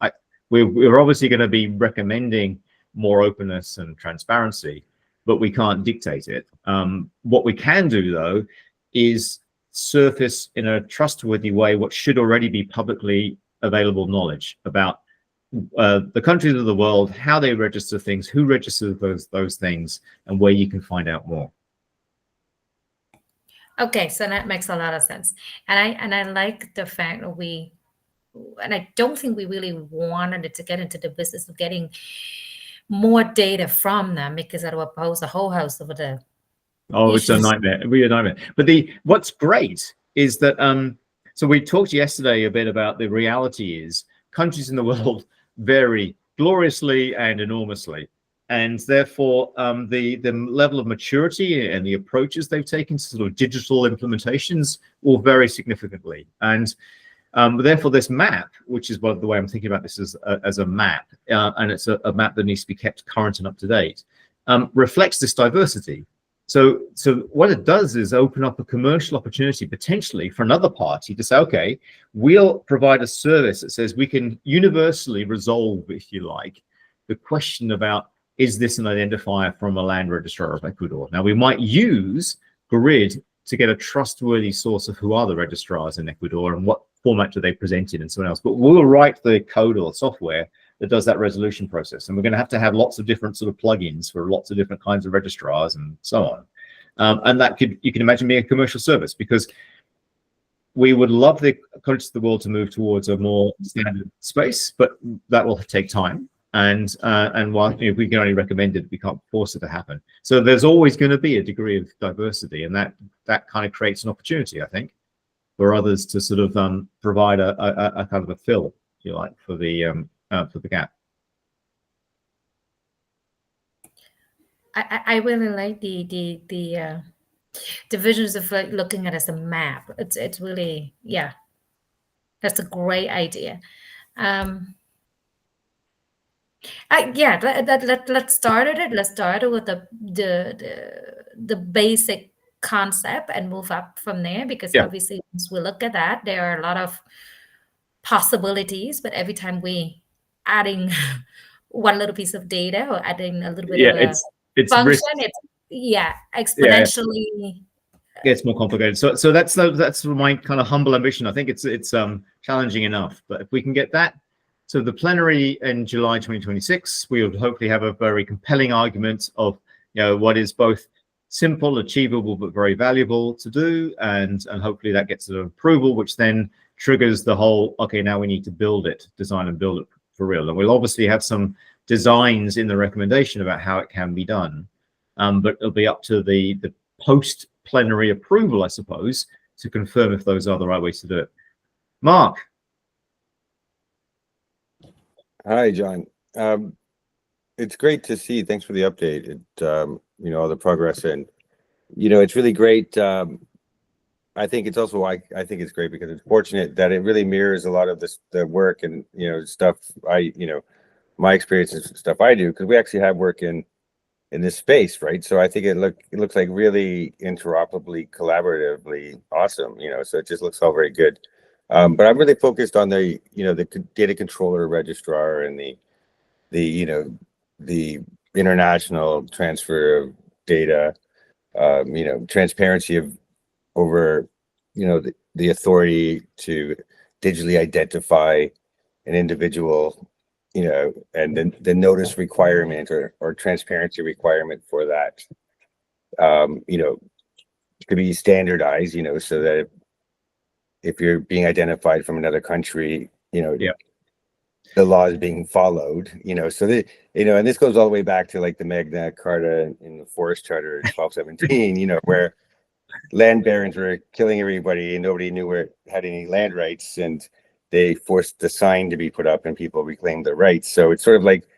We're obviously going to be recommending more openness and transparency, but we can't dictate it. What we can do, though, is surface in a trustworthy way what should already be publicly available knowledge about the countries of the world, how they register things, who registers those things, and where you can find out more. Okay, so that makes a lot of sense, and I like the fact that and I don't think we really wanted to get into the business of getting more data from them, because that would pose a whole host of the It's a nightmare. It'd be a nightmare. But what's great is that so we talked yesterday a bit about the reality is countries in the world vary gloriously and enormously, and therefore the level of maturity and the approaches they've taken to sort of digital implementations will vary significantly. And therefore this map, which is the way I'm thinking about this as a map, and it's a map that needs to be kept current and up to date, reflects this diversity. So what it does is open up a commercial opportunity potentially for another party to say, okay, we'll provide a service that says we can universally resolve, if you like, the question about, is this an identifier from a land registrar of Ecuador? Now, we might use GRID to get a trustworthy source of who are the registrars in Ecuador and what format do they present in and so on else. But we'll write the code or software that does that resolution process. And we're going to have lots of different sort of plugins for lots of different kinds of registrars and so on. And that you can imagine being a commercial service, because we would love the countries of the world to move towards a more standard space, but that will take time. And while we can only recommend it, we can't force it to happen. So there's always going to be a degree of diversity, and that kind of creates an opportunity, I think, for others to sort of provide a kind of a fill, if you like, for the gap. I really like the visions of looking at it as a map. It's really, yeah, that's a great idea. Let's start at it. Let's start with the basic concept and move up from there, because obviously once we look at that, there are a lot of possibilities, but every time we adding one little piece of data or adding a little bit of a it's function, risk. exponentially. It's more complicated. So that's my kind of humble ambition. I think it's challenging enough, but if we can get that to the plenary in July 2026, we would hopefully have a very compelling argument of, you know, what is both simple, achievable, but very valuable to do, and hopefully that gets an approval, which then triggers the whole, okay, now we need to build it, design and build it for real. And we'll obviously have some designs in the recommendation about how it can be done, but it'll be up to the post plenary approval, I suppose, to confirm if those are the right ways to do it. Mark. Hi, John. It's great to see. Thanks for the update. You know, all the progress, and you know, it's really great. I think it's also I think it's great because it's fortunate that it really mirrors a lot of the work and, you know, stuff my experiences and stuff I do, because we actually have work in this space, right? So I think it looks like really interoperably, collaboratively awesome, you know, so it just looks all very good. But I'm really focused on the data controller registrar and the international transfer of data, transparency over the authority to digitally identify an individual, and then the notice requirement or transparency requirement for that, to be standardized, so that if you're being identified from another country, the law is being followed, so that, and this goes all the way back to like the Magna Carta in the Forest Charter 1217, where land barons were killing everybody and nobody knew where it had any land rights, and they forced the sign to be put up and people reclaimed their rights. So it's sort of like,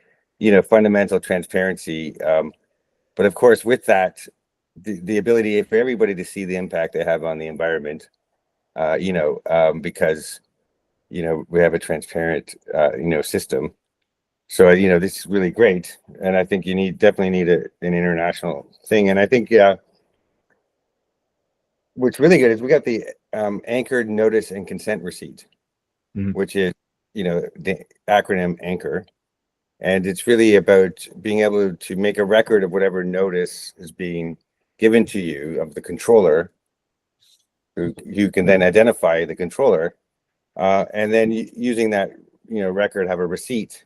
fundamental transparency. But of course, with that, the ability for everybody to see the impact they have on the environment, because, we have a transparent, system. So, this is really great. And I think you definitely need an international thing. And I think, what's really good is we got the anchored notice and consent receipt, which is, the acronym ANCHOR. And it's really about being able to make a record of whatever notice is being given to you of the controller, who can then identify the controller, and then using that, record, have a receipt,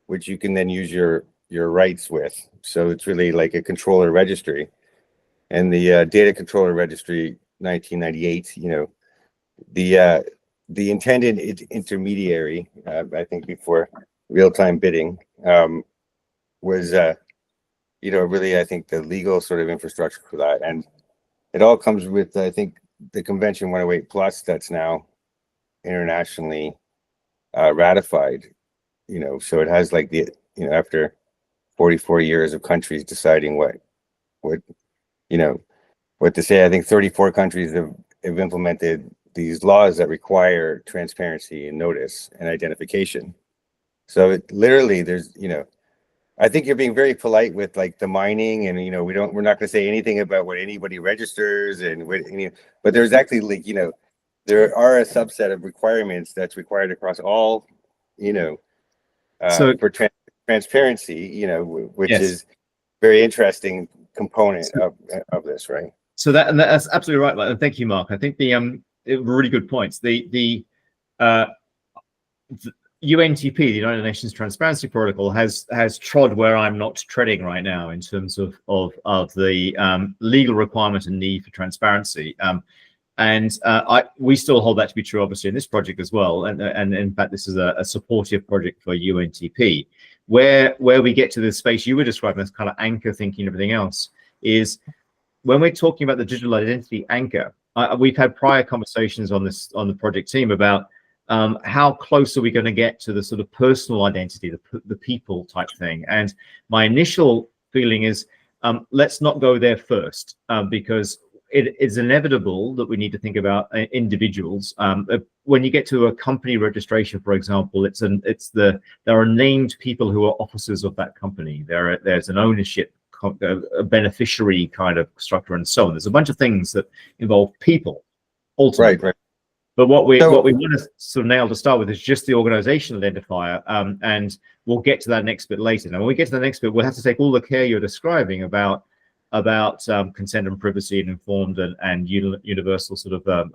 which you can then use your rights with. So it's really like a controller registry. And the Data Controller Registry 1998, the intended intermediary, I think before real-time bidding, was, really, I think, the legal sort of infrastructure for that. And it all comes with, I think, the Convention 108 Plus that's now internationally ratified, so it has like the, after 44 years of countries deciding what to say, I think 34 countries have implemented these laws that require transparency and notice and identification. So it literally, there's, I think you're being very polite with like the mining, and we're not going to say anything about what anybody registers and what, but there's actually like, there are a subset of requirements that's required across all, for transparency, which is very interesting component of this, right? So that's absolutely right. And thank you, Mark. I think the really good points. The UNTP, the United Nations Transparency Protocol, has trod where I'm not treading right now in terms of the legal requirement and need for transparency. We still hold that to be true, obviously, in this project as well. And in fact, this is a supportive project for UNTP. Where we get to this space you were describing as kind of anchor thinking and everything else is when we're talking about the digital identity anchor. We've had prior conversations on the project team about how close are we going to get to the sort of personal identity, the people type thing. And my initial feeling is let's not go there first, because it is inevitable that we need to think about individuals. When you get to a company registration, for example, there are named people who are officers of that company. There's an ownership, a beneficiary kind of structure, and so on. There's a bunch of things that involve people ultimately. Right. But what we want to sort of nail to start with is just the organization identifier, and we'll get to that next bit later. Now, when we get to the next bit, we'll have to take all the care you're describing about consent and privacy and informed and universal sort of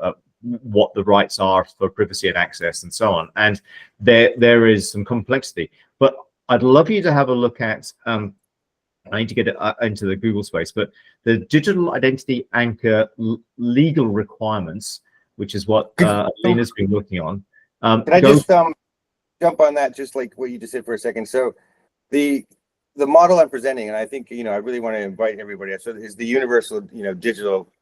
what the rights are for privacy and access and so on. And there is some complexity, but I'd love you to have a look at, I need to get it into the Google space, but the digital identity anchor legal requirements, which is what Alina's been working on. Can I just jump on that, just like what you just said for a second? So the model I'm presenting, and I think, I really want to invite everybody, so is the universal, digital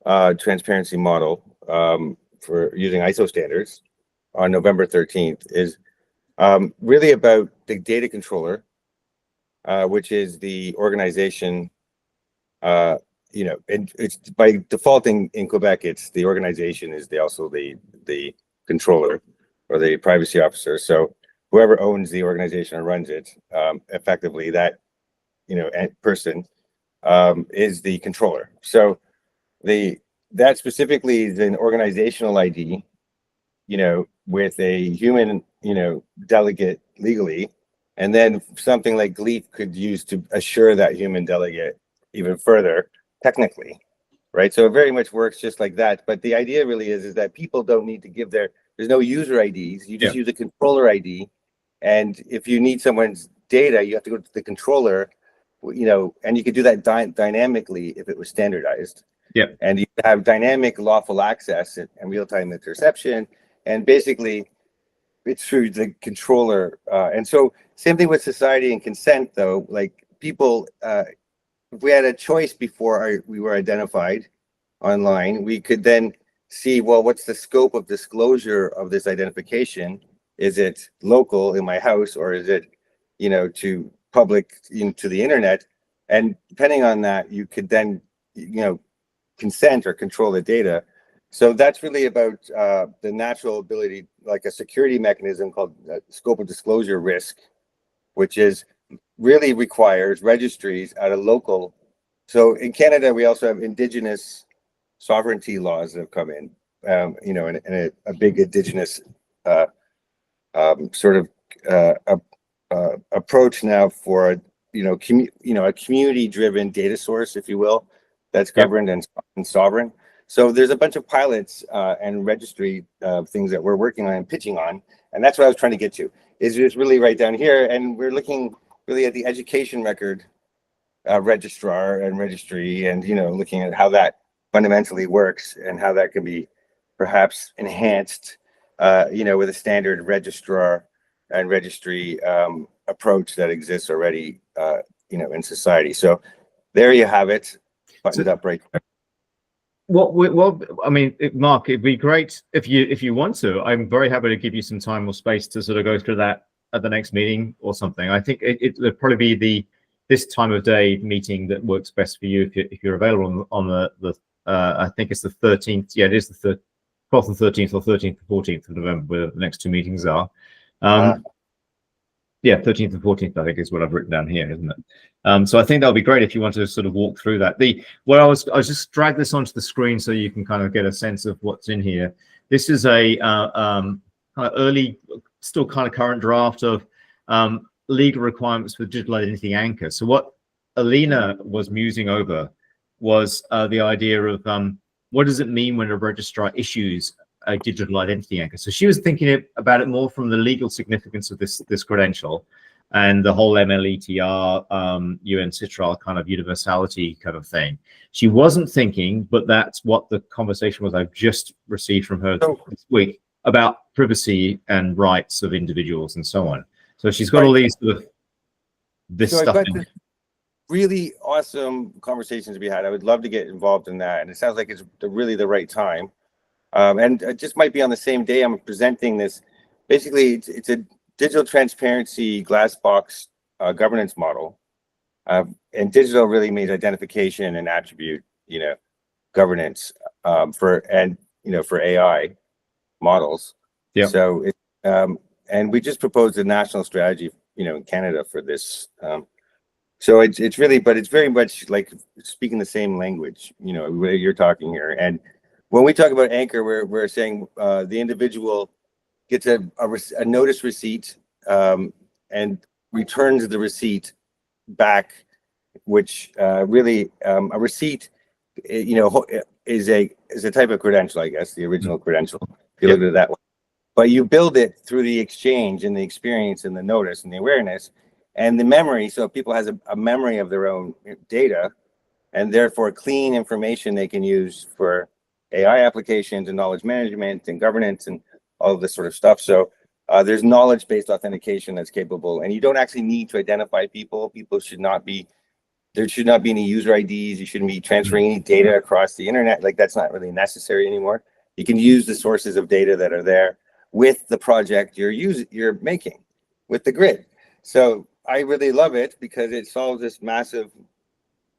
transparency model for using ISO standards on November 13th is really about the data controller, which is the organization, and it's by default in Quebec, it's the organization is also the controller or the privacy officer. So whoever owns the organization or runs it, effectively that, person is the controller. So that specifically is an organizational ID, with a human, delegate legally, and then something like Gleef could use to assure that human delegate even further technically, right? So it very much works just like that. But the idea really is that people don't need to give there's no user IDs. You just use a controller ID. And if you need someone's data, you have to go to the controller, and you could do that dynamically if it was standardized. Yeah. And you have dynamic lawful access and real-time interception. And basically, it's through the controller. And so same thing with society and consent, though. Like people, if we had a choice before we were identified online, we could then see, well, what's the scope of disclosure of this identification? Is it local in my house, or is it, to public, to the internet? And depending on that, you could then, consent or control the data. So that's really about the natural ability, like a security mechanism called scope of disclosure risk, which is really requires registries at a local. So in Canada, we also have Indigenous sovereignty laws that have come in, and a big Indigenous sort of approach now for a community-driven data source, if you will, that's governed and sovereign. So there's a bunch of pilots and registry things that we're working on and pitching on, and that's what I was trying to get to. Is just really right down here, and we're looking really at the education record registrar and registry, and looking at how that fundamentally works and how that can be perhaps enhanced, with a standard registrar and registry approach that exists already, in society. So there you have it, buttoned up right there. Well, I mean, Mark, it'd be great if you want to. I'm very happy to give you some time or space to sort of go through that at the next meeting or something. I think it'll probably be this time of day meeting that works best for you if you're available on the I think it's the 13th. Yeah, it is the 12th and 13th, or 13th and 14th of November, where the next two meetings are. Yeah, 13th and 14th, I think, is what I've written down here, isn't it? So I think that'll be great if you want to sort of walk through that. I was just drag this onto the screen so you can kind of get a sense of what's in here. This is a kind of early, still kind of current draft of legal requirements for digital identity anchor. So what Alina was musing over was the idea of what does it mean when a registrar issues a digital identity anchor. So she was thinking about it more from the legal significance of this credential and the whole MLETR, UN CITRAL kind of universality kind of thing. She wasn't thinking, but that's what the conversation was I've just received from her this week, about privacy and rights of individuals and so on. So she's got all these sort of stuff in. Really awesome conversations to be had. I would love to get involved in that, and it sounds like it's really the right time. And it just might be on the same day I'm presenting this. Basically, it's a digital transparency glass box governance model, and digital really means identification and attribute, governance for AI models. Yeah. So and we just proposed a national strategy, in Canada for this. So it's very much like speaking the same language, where you're talking here. And when we talk about anchor, we're saying the individual gets a notice receipt and returns the receipt back, which really a receipt, is a type of credential, I guess, the original credential, if you look at it that way. But you build it through the exchange and the experience and the notice and the awareness and the memory. So people has a memory of their own data, and therefore clean information they can use for AI applications and knowledge management and governance and all of this sort of stuff. So there's knowledge-based authentication that's capable, and you don't actually need to identify people. People should not be, there should not be any user IDs. You shouldn't be transferring any data across the internet. Like, that's not really necessary anymore. You can use the sources of data that are there with the project you're making with the grid. So I really love it because it solves this massive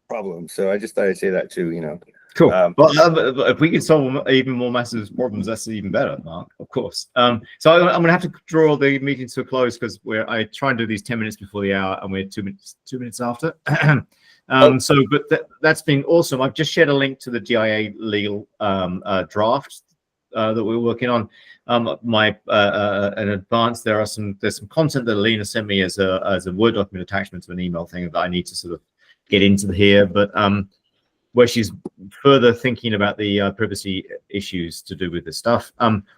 problem. So I just thought I'd say that too, Cool. If we could solve even more massive problems, that's even better, Mark, of course. So I'm going to have to draw the meeting to a close because I try and do these 10 minutes before the hour and we're 2 minutes after. But that's been awesome. I've just shared a link to the GIA legal draft that we're working on. In advance, there's some content that Alina sent me as a Word document attachment to an email thing that I need to sort of get into here, but where she's further thinking about the privacy issues to do with this stuff.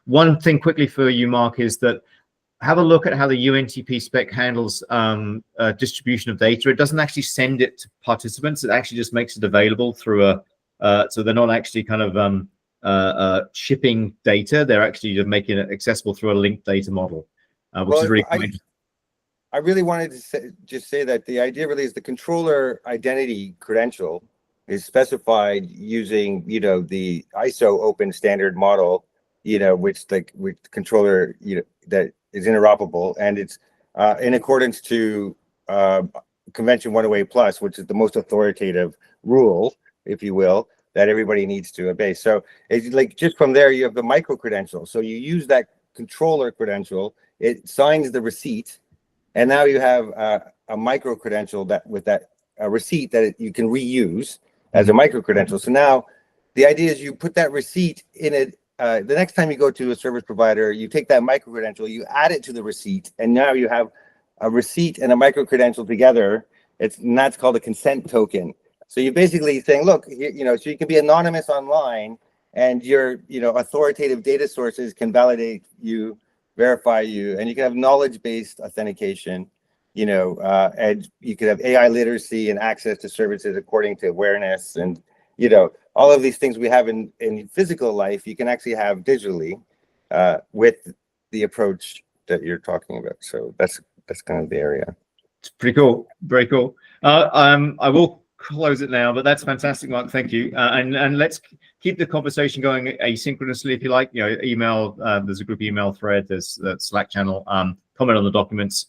One thing quickly for you, Mark, is that have a look at how the UNTP spec handles distribution of data. It doesn't actually send it to participants. It actually just makes it available through so they're not actually kind of shipping data. They're actually just making it accessible through a linked data model, which is really cool. I really wanted to say that the idea really is the controller identity credential is specified using, the ISO open standard model, which with controller, that is interoperable, and it's in accordance to Convention 108 Plus, which is the most authoritative rule, if you will, that everybody needs to obey. So it's like just from there, you have the micro credential. So you use that controller credential, it signs the receipt, and now you have a micro credential a receipt that you can reuse as a micro credential. So now the idea is you put that receipt in it. The next time you go to a service provider, you take that micro credential, you add it to the receipt, and now you have a receipt and a micro credential together. And that's called a consent token. So you're basically saying, look, so you can be anonymous online, and your, authoritative data sources can validate you, verify you, and you can have knowledge-based authentication, and you could have AI literacy and access to services according to awareness, and all of these things we have in physical life, you can actually have digitally with the approach that you're talking about. So that's kind of the area. It's pretty cool, very cool. I will close it now, but that's fantastic, Mark. Thank you. And let's keep the conversation going asynchronously, if you like. Email. There's a group email thread. There's the Slack channel. Comment on the documents.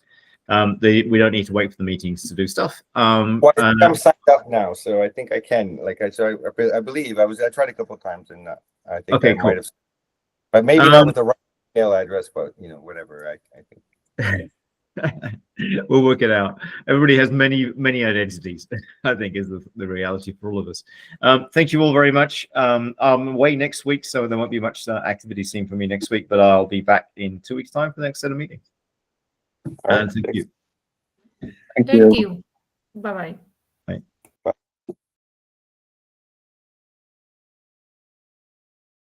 We don't need to wait for the meetings to do stuff. I'm signed up now, so I think I can. I believe I tried a couple of times, and I think I might have, but maybe not with the right email address, but whatever. I think. We'll work it out. Everybody has many identities, I think, is the reality for all of us. Thank you all very much. I'm away next week, so there won't be much activity seen from me next week, but I'll be back in 2 weeks' time for the next set of meetings. And thank you. Thank you. Bye-bye.